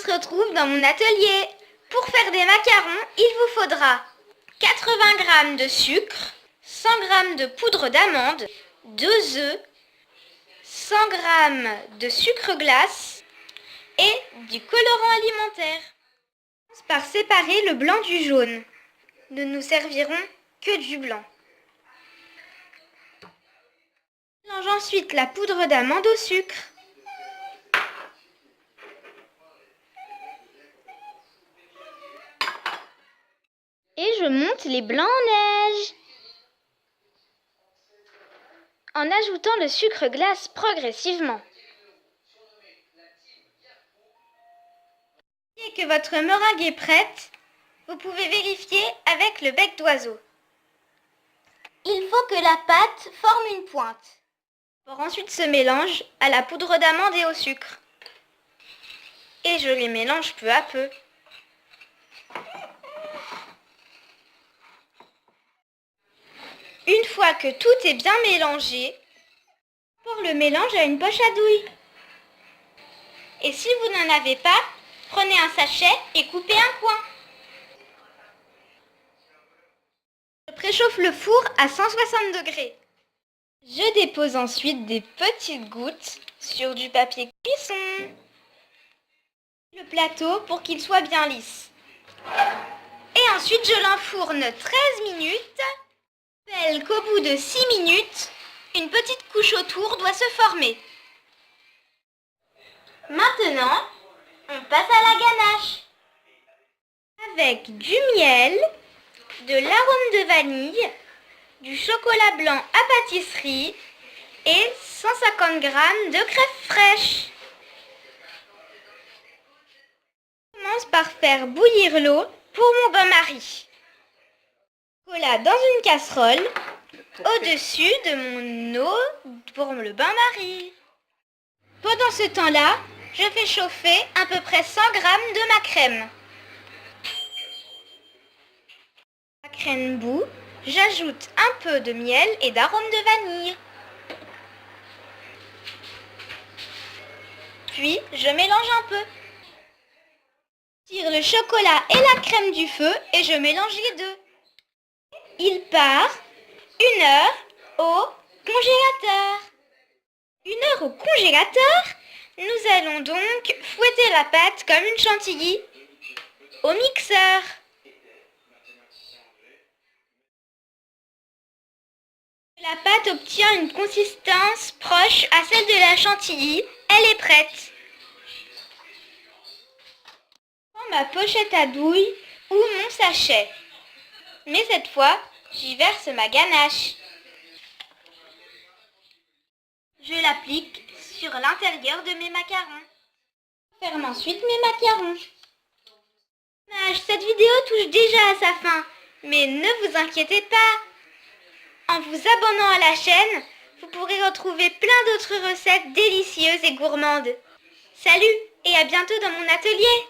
se retrouve dans mon atelier. Pour faire des macarons, il vous faudra 80 g de sucre, 100 g de poudre d'amande, 2 œufs, 100 g de sucre glace et du colorant alimentaire. Par séparer le blanc du jaune. Nous ne nous servirons que du blanc. Mélange ensuite la poudre d'amande au sucre. Et je monte les blancs en neige. En ajoutant le sucre glace progressivement. Dès que votre meringue est prête, vous pouvez vérifier avec le bec d'oiseau. Il faut que la pâte forme une pointe. Pour ensuite ce mélange à la poudre d'amande et au sucre. Et je les mélange peu à peu. Une fois que tout est bien mélangé, pour le mélange à une poche à douille. Et si vous n'en avez pas, prenez un sachet et coupez un coin. Je préchauffe le four à 160 degrés. Je dépose ensuite des petites gouttes sur du papier cuisson. Le plateau pour qu'il soit bien lisse. Et ensuite je l'enfourne 13 minutes. Rappelle qu'au bout de 6 minutes, une petite couche autour doit se former. Maintenant, on passe à la ganache. Avec du miel, de l'arôme de vanille, du chocolat blanc à pâtisserie et 150 g de crème fraîche. Je commence par faire bouillir l'eau pour mon bain-marie. Chocolat dans une casserole au-dessus de mon eau pour le bain-marie. Pendant ce temps-là, je fais chauffer à peu près 100 g de ma crème. La crème bout, j'ajoute un peu de miel et d'arôme de vanille. Puis, je mélange un peu. Je tire le chocolat et la crème du feu et je mélange les deux. Il part 1 heure au congélateur. 1 heure au congélateur, nous allons donc fouetter la pâte comme une chantilly au mixeur. La pâte obtient une consistance proche à celle de la chantilly. Elle est prête. Je prends ma pochette à douille ou mon sachet. Mais cette fois, j'y verse ma ganache. Je l'applique sur l'intérieur de mes macarons. Je ferme ensuite mes macarons. Cette vidéo touche déjà à sa fin, mais ne vous inquiétez pas. En vous abonnant à la chaîne, vous pourrez retrouver plein d'autres recettes délicieuses et gourmandes. Salut et à bientôt dans mon atelier!